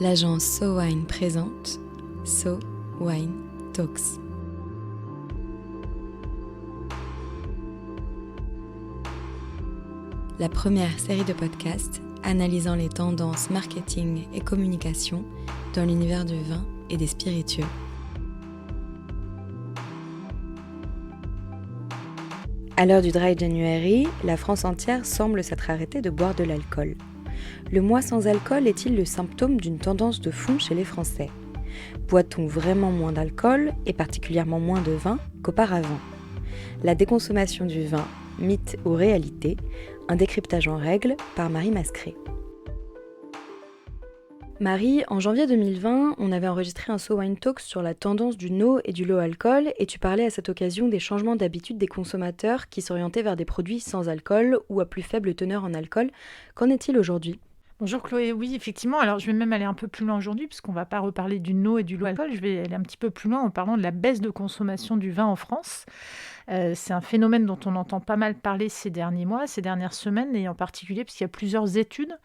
l'agence So Wine présente So Wine Talks. La première série de podcasts analysant les tendances marketing et communication dans l'univers du vin et des spiritueux. À l'heure du Dry January, la France entière semble s'être arrêtée de boire de l'alcool. Le mois sans alcool est-il le symptôme d'une tendance de fond chez les Français ? Boit-on vraiment moins d'alcool, et particulièrement moins de vin, qu'auparavant ? La déconsommation du vin, mythe ou réalité ? Un décryptage en règle par Marie Mascret. Marie, en janvier 2020, on avait enregistré un So Wine Talks sur la tendance du no et du low alcool et tu parlais à cette occasion des changements d'habitude des consommateurs qui s'orientaient vers des produits sans alcool ou à plus faible teneur en alcool. Qu'en est-il aujourd'hui ? Bonjour Chloé, oui effectivement, alors je vais même aller un peu plus loin aujourd'hui puisqu'on ne va pas reparler du no et du low alcool, je vais aller un petit peu plus loin en parlant de la baisse de consommation du vin en France. C'est un phénomène dont on entend pas mal parler ces derniers mois, ces dernières semaines, et en particulier parce qu'il y a plusieurs études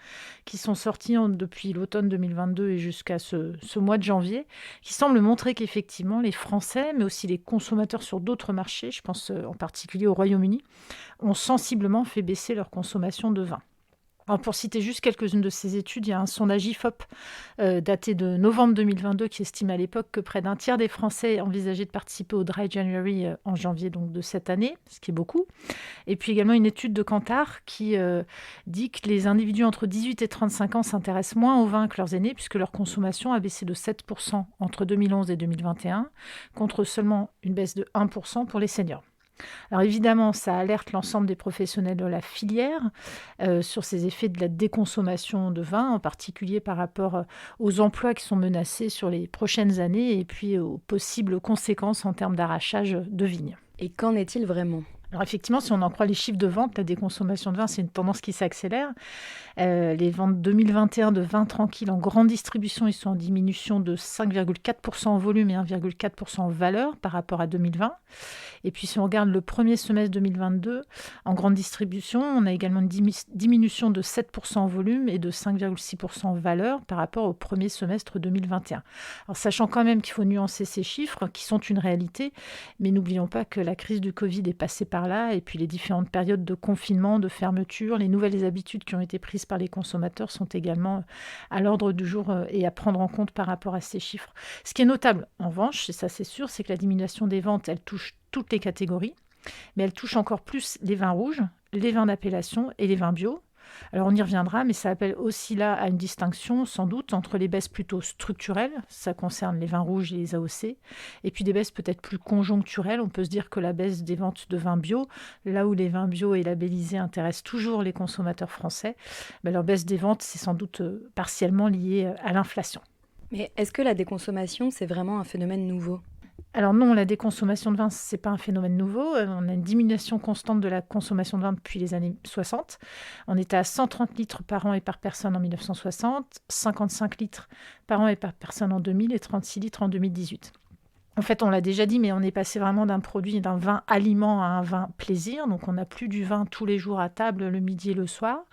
qui sont sorties depuis l'automne 2022 et jusqu'à ce mois de janvier, qui semblent montrer qu'effectivement les Français, mais aussi les consommateurs sur d'autres marchés, je pense en particulier au Royaume-Uni, ont sensiblement fait baisser leur consommation de vin. Alors pour citer juste quelques-unes de ces études, il y a un sondage IFOP daté de novembre 2022 qui estime à l'époque que près d'un tiers des Français envisageaient de participer au Dry January en janvier donc de cette année, ce qui est beaucoup. Et puis également une étude de Kantar qui dit que les individus entre 18 et 35 ans s'intéressent moins au vin que leurs aînés puisque leur consommation a baissé de 7% entre 2011 et 2021 contre seulement une baisse de 1% pour les seniors. Alors évidemment, ça alerte l'ensemble des professionnels de la filière sur ces effets de la déconsommation de vin, en particulier par rapport aux emplois qui sont menacés sur les prochaines années et puis aux possibles conséquences en termes d'arrachage de vignes. Et qu'en est-il vraiment ? Alors effectivement, si on en croit les chiffres de vente, la déconsommation de vin, c'est une tendance qui s'accélère. Les ventes 2021 de vin tranquille en grande distribution, ils sont en diminution de 5,4% en volume et 1,4% en valeur par rapport à 2020. Et puis si on regarde le premier semestre 2022, en grande distribution, on a également une diminution de 7% en volume et de 5,6% en valeur par rapport au premier semestre 2021. Alors sachant quand même qu'il faut nuancer ces chiffres, qui sont une réalité, mais n'oublions pas que la crise du Covid est passée par là, et puis les différentes périodes de confinement, de fermeture, les nouvelles habitudes qui ont été prises par les consommateurs sont également à l'ordre du jour et à prendre en compte par rapport à ces chiffres. Ce qui est notable, en revanche, et ça c'est sûr, c'est que la diminution des ventes, elle touche toutes les catégories, mais elle touche encore plus les vins rouges, les vins d'appellation et les vins bio. Alors on y reviendra, mais ça appelle aussi là à une distinction sans doute entre les baisses plutôt structurelles, ça concerne les vins rouges et les AOC, et puis des baisses peut-être plus conjoncturelles. On peut se dire que la baisse des ventes de vins bio, là où les vins bio et labellisés intéressent toujours les consommateurs français, leur baisse des ventes c'est sans doute partiellement liée à l'inflation. Mais est-ce que la déconsommation, c'est vraiment un phénomène nouveau ? Alors non, la déconsommation de vin, ce n'est pas un phénomène nouveau. On a une diminution constante de la consommation de vin depuis les années 60. On était à 130 litres par an et par personne en 1960, 55 litres par an et par personne en 2000 et 36 litres en 2018. En fait, on l'a déjà dit, mais on est passé vraiment d'un vin aliment à un vin plaisir. Donc, on n'a plus du vin tous les jours à table, le midi et le soir.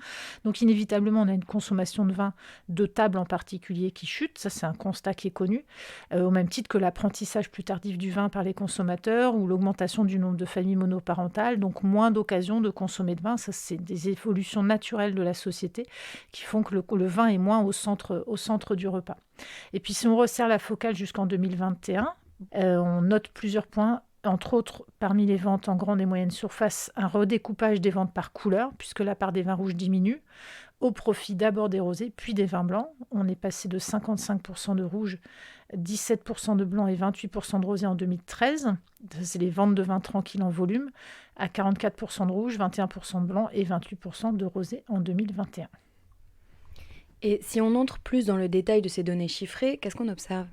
Donc, inévitablement, on a une consommation de vin de table en particulier qui chute. Ça, c'est un constat qui est connu. Au même titre que l'apprentissage plus tardif du vin par les consommateurs ou l'augmentation du nombre de familles monoparentales. Donc, moins d'occasions de consommer de vin. Ça, c'est des évolutions naturelles de la société qui font que le vin est moins au centre du repas. Et puis, si on resserre la focale jusqu'en 2021, on note plusieurs points, entre autres parmi les ventes en grande et moyenne surface, un redécoupage des ventes par couleur, puisque la part des vins rouges diminue, au profit d'abord des rosés, puis des vins blancs. On est passé de 55% de rouge, 17% de blanc et 28% de rosé en 2013. C'est les ventes de vins tranquilles en volume, à 44% de rouge, 21% de blanc et 28% de rosé en 2021. Et si on entre plus dans le détail de ces données chiffrées, qu'est-ce qu'on observe ?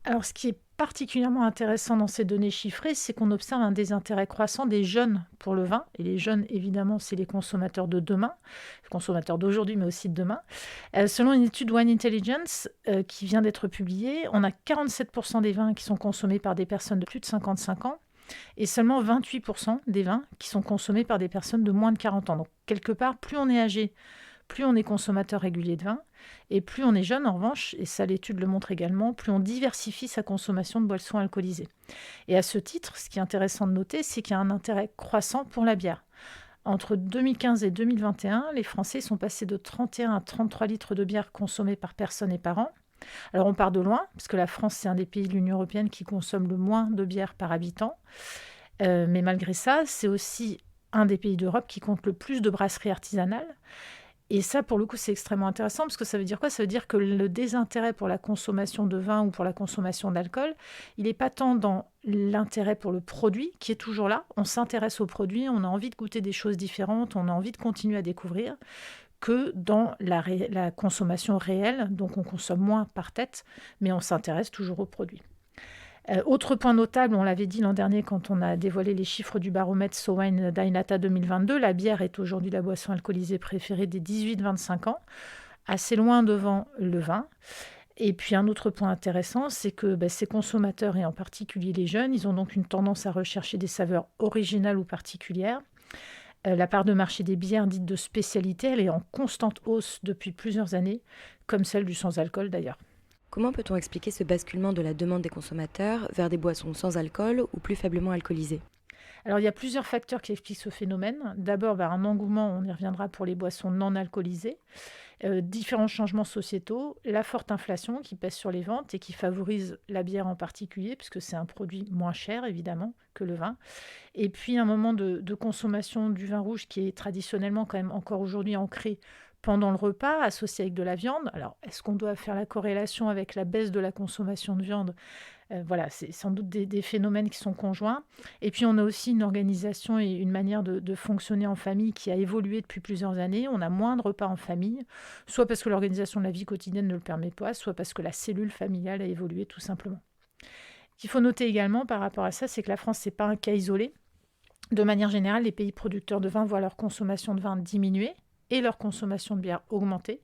Alors, ce qui est particulièrement intéressant dans ces données chiffrées, c'est qu'on observe un désintérêt croissant des jeunes pour le vin. Et les jeunes, évidemment, c'est les consommateurs de demain, les consommateurs d'aujourd'hui, mais aussi de demain. Selon une étude Wine Intelligence qui vient d'être publiée, on a 47% des vins qui sont consommés par des personnes de plus de 55 ans et seulement 28% des vins qui sont consommés par des personnes de moins de 40 ans. Donc, quelque part, plus on est âgé, plus on est consommateur régulier de vin, et plus on est jeune en revanche, et ça l'étude le montre également, plus on diversifie sa consommation de boissons alcoolisées. Et à ce titre, ce qui est intéressant de noter, c'est qu'il y a un intérêt croissant pour la bière. Entre 2015 et 2021, les Français sont passés de 31 à 33 litres de bière consommés par personne et par an. Alors on part de loin, parce que la France, c'est un des pays de l'Union européenne qui consomme le moins de bière par habitant. Mais malgré ça, c'est aussi un des pays d'Europe qui compte le plus de brasseries artisanales. Et ça, pour le coup, c'est extrêmement intéressant, parce que ça veut dire quoi? Ça veut dire que le désintérêt pour la consommation de vin ou pour la consommation d'alcool, il n'est pas tant dans l'intérêt pour le produit, qui est toujours là. On s'intéresse au produit, on a envie de goûter des choses différentes, on a envie de continuer à découvrir, que dans la consommation réelle. Donc on consomme moins par tête, mais on s'intéresse toujours au produit. Autre point notable, on l'avait dit l'an dernier quand on a dévoilé les chiffres du baromètre SoWine Dainata 2022, la bière est aujourd'hui la boisson alcoolisée préférée des 18-25 ans, assez loin devant le vin. Et puis un autre point intéressant, c'est que ces consommateurs, et en particulier les jeunes, ils ont donc une tendance à rechercher des saveurs originales ou particulières. La part de marché des bières dites de spécialité, elle est en constante hausse depuis plusieurs années, comme celle du sans-alcool d'ailleurs. Comment peut-on expliquer ce basculement de la demande des consommateurs vers des boissons sans alcool ou plus faiblement alcoolisées? Alors il y a plusieurs facteurs qui expliquent ce phénomène. D'abord, un engouement, on y reviendra, pour les boissons non alcoolisées, différents changements sociétaux, la forte inflation qui pèse sur les ventes et qui favorise la bière en particulier, puisque c'est un produit moins cher évidemment que le vin. Et puis un moment de consommation du vin rouge qui est traditionnellement quand même encore aujourd'hui ancré pendant le repas, associé avec de la viande. Alors, est-ce qu'on doit faire la corrélation avec la baisse de la consommation de viande? Voilà, c'est sans doute des phénomènes qui sont conjoints. Et puis, on a aussi une organisation et une manière de fonctionner en famille qui a évolué depuis plusieurs années. On a moins de repas en famille, soit parce que l'organisation de la vie quotidienne ne le permet pas, soit parce que la cellule familiale a évolué tout simplement. Ce qu'il faut noter également par rapport à ça, c'est que la France, ce n'est pas un cas isolé. De manière générale, les pays producteurs de vin voient leur consommation de vin diminuer et leur consommation de bière augmenter.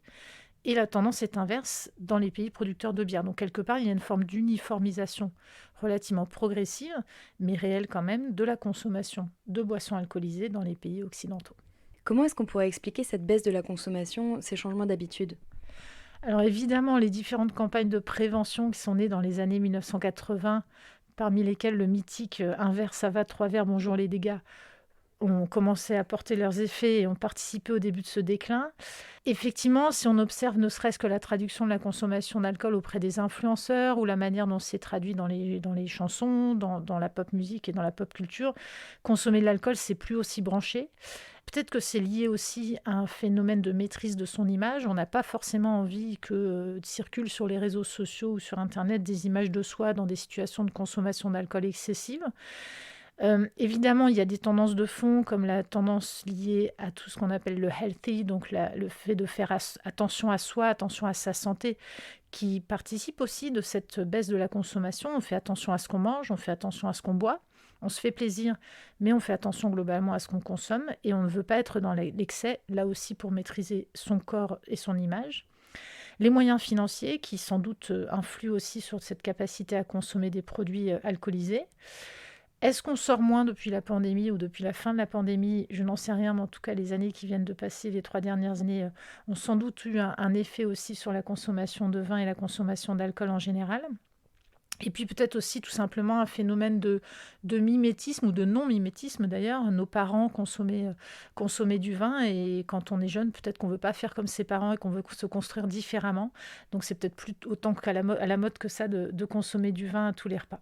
Et la tendance est inverse dans les pays producteurs de bière. Donc quelque part, il y a une forme d'uniformisation relativement progressive, mais réelle quand même, de la consommation de boissons alcoolisées dans les pays occidentaux. Comment est-ce qu'on pourrait expliquer cette baisse de la consommation, ces changements d'habitude? Alors évidemment, les différentes campagnes de prévention qui sont nées dans les années 1980, parmi lesquelles le mythique « un verre ça va, 3 verres, bonjour les dégâts », ont commencé à porter leurs effets et ont participé au début de ce déclin. Effectivement, si on observe ne serait-ce que la traduction de la consommation d'alcool auprès des influenceurs ou la manière dont c'est traduit dans les chansons, dans la pop musique et dans la pop culture, consommer de l'alcool, c'est plus aussi branché. Peut-être que c'est lié aussi à un phénomène de maîtrise de son image. On n'a pas forcément envie que circulent sur les réseaux sociaux ou sur Internet des images de soi dans des situations de consommation d'alcool excessive. Évidemment, il y a des tendances de fond, comme la tendance liée à tout ce qu'on appelle le healthy, donc le fait de faire attention à soi, attention à sa santé, qui participe aussi de cette baisse de la consommation. On fait attention à ce qu'on mange, on fait attention à ce qu'on boit, on se fait plaisir, mais on fait attention globalement à ce qu'on consomme, et on ne veut pas être dans l'excès, là aussi pour maîtriser son corps et son image. Les moyens financiers, qui sans doute influent aussi sur cette capacité à consommer des produits alcoolisés. Est-ce qu'on sort moins depuis la pandémie ou depuis la fin de la pandémie? Je n'en sais rien, mais en tout cas, les années qui viennent de passer, les 3 dernières années, ont sans doute eu un effet aussi sur la consommation de vin et la consommation d'alcool en général. Et puis peut-être aussi tout simplement un phénomène de mimétisme ou de non-mimétisme d'ailleurs. Nos parents consommaient du vin et quand on est jeune, peut-être qu'on ne veut pas faire comme ses parents et qu'on veut se construire différemment. Donc c'est peut-être plus autant à la mode que ça de consommer du vin à tous les repas.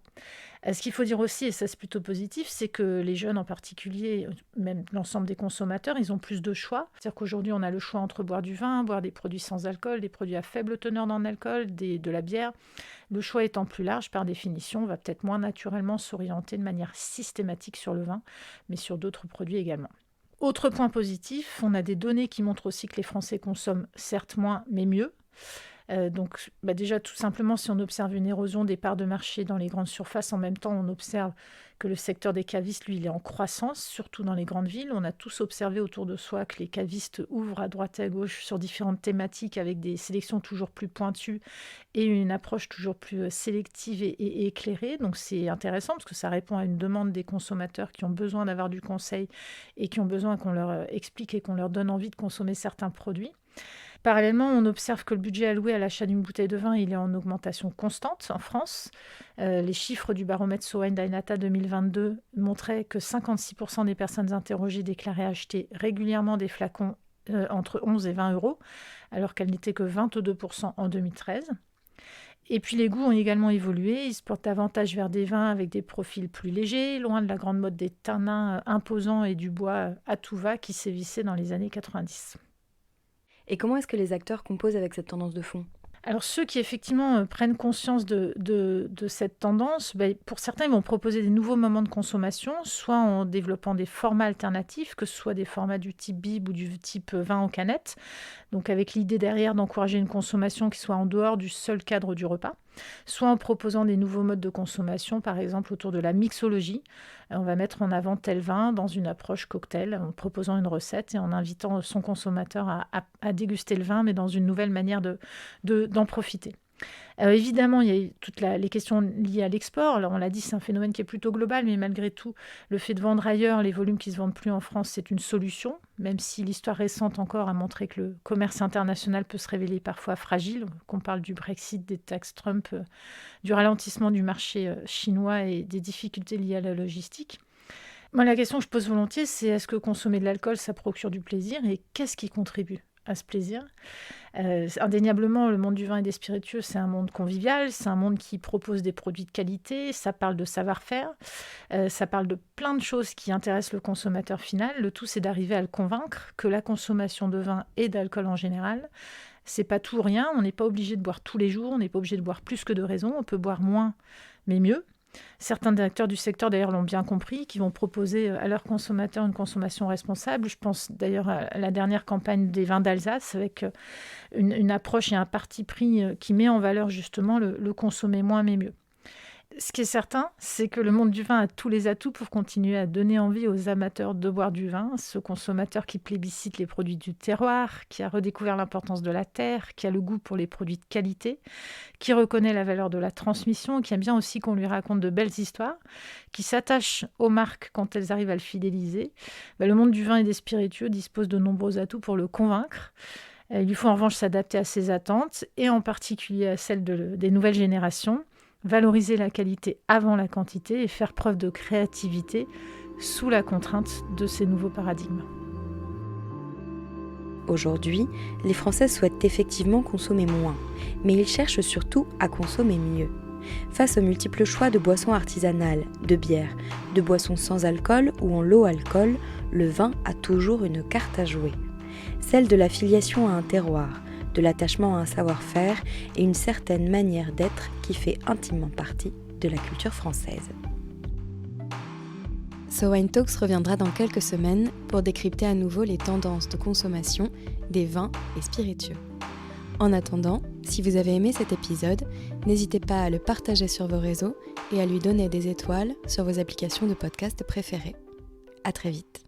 Ce qu'il faut dire aussi, et ça c'est plutôt positif, c'est que les jeunes en particulier, même l'ensemble des consommateurs, ils ont plus de choix. C'est-à-dire qu'aujourd'hui on a le choix entre boire du vin, boire des produits sans alcool, des produits à faible teneur en alcool, de la bière. Le choix étant plus large, par définition, on va peut-être moins naturellement s'orienter de manière systématique sur le vin, mais sur d'autres produits également. Autre point positif, on a des données qui montrent aussi que les Français consomment certes moins, mais mieux. Déjà, tout simplement, si on observe une érosion des parts de marché dans les grandes surfaces, en même temps, on observe que le secteur des cavistes, lui, il est en croissance, surtout dans les grandes villes. On a tous observé autour de soi que les cavistes ouvrent à droite et à gauche sur différentes thématiques avec des sélections toujours plus pointues et une approche toujours plus sélective et éclairée. Donc c'est intéressant parce que ça répond à une demande des consommateurs qui ont besoin d'avoir du conseil et qui ont besoin qu'on leur explique et qu'on leur donne envie de consommer certains produits. Parallèlement, on observe que le budget alloué à l'achat d'une bouteille de vin, il est en augmentation constante en France. Les chiffres du baromètre SoWine Dynata 2022 montraient que 56% des personnes interrogées déclaraient acheter régulièrement des flacons entre 11 et 20 euros, alors qu'elles n'étaient que 22% en 2013. Et puis les goûts ont également évolué, ils se portent davantage vers des vins avec des profils plus légers, loin de la grande mode des tanins imposants et du bois à tout va qui sévissait dans les années 90. Et comment est-ce que les acteurs composent avec cette tendance de fond ? Alors ceux qui effectivement prennent conscience de cette tendance, pour certains, ils vont proposer des nouveaux moments de consommation, soit en développant des formats alternatifs, que ce soit des formats du type bib ou du type vin en canette, donc avec l'idée derrière d'encourager une consommation qui soit en dehors du seul cadre du repas, soit en proposant des nouveaux modes de consommation, par exemple autour de la mixologie. On va mettre en avant tel vin dans une approche cocktail, en proposant une recette et en invitant son consommateur à déguster le vin, mais dans une nouvelle manière d'en profiter. Évidemment, il y a toutes les questions liées à l'export. Alors, on l'a dit, c'est un phénomène qui est plutôt global, mais malgré tout, le fait de vendre ailleurs les volumes qui ne se vendent plus en France, c'est une solution, même si l'histoire récente encore a montré que le commerce international peut se révéler parfois fragile, qu'on parle du Brexit, des taxes Trump, du ralentissement du marché chinois et des difficultés liées à la logistique. Moi, la question que je pose volontiers, c'est est-ce que consommer de l'alcool, ça procure du plaisir et qu'est-ce qui contribue à ce plaisir ? Indéniablement, le monde du vin et des spiritueux, c'est un monde convivial, c'est un monde qui propose des produits de qualité, ça parle de savoir-faire, ça parle de plein de choses qui intéressent le consommateur final. Le tout, c'est d'arriver à le convaincre que la consommation de vin et d'alcool en général, c'est pas tout ou rien. On n'est pas obligé de boire tous les jours, on n'est pas obligé de boire plus que de raison, on peut boire moins, mais mieux. Certains acteurs du secteur, d'ailleurs, l'ont bien compris, qui vont proposer à leurs consommateurs une consommation responsable. Je pense d'ailleurs à la dernière campagne des vins d'Alsace, avec une approche et un parti pris qui met en valeur justement le consommer moins mais mieux. Ce qui est certain, c'est que le monde du vin a tous les atouts pour continuer à donner envie aux amateurs de boire du vin, ce consommateur qui plébiscite les produits du terroir, qui a redécouvert l'importance de la terre, qui a le goût pour les produits de qualité, qui reconnaît la valeur de la transmission, qui aime bien aussi qu'on lui raconte de belles histoires, qui s'attache aux marques quand elles arrivent à le fidéliser. Le monde du vin et des spiritueux dispose de nombreux atouts pour le convaincre. Il lui faut en revanche s'adapter à ses attentes, et en particulier à celles des nouvelles générations. Valoriser la qualité avant la quantité et faire preuve de créativité sous la contrainte de ces nouveaux paradigmes. Aujourd'hui, les Français souhaitent effectivement consommer moins, mais ils cherchent surtout à consommer mieux. Face aux multiples choix de boissons artisanales, de bières, de boissons sans alcool ou en low alcool, le vin a toujours une carte à jouer. Celle de la filiation à un terroir, de l'attachement à un savoir-faire et une certaine manière d'être qui fait intimement partie de la culture française. SoWine Talks reviendra dans quelques semaines pour décrypter à nouveau les tendances de consommation des vins et spiritueux. En attendant, si vous avez aimé cet épisode, n'hésitez pas à le partager sur vos réseaux et à lui donner des étoiles sur vos applications de podcast préférées. À très vite.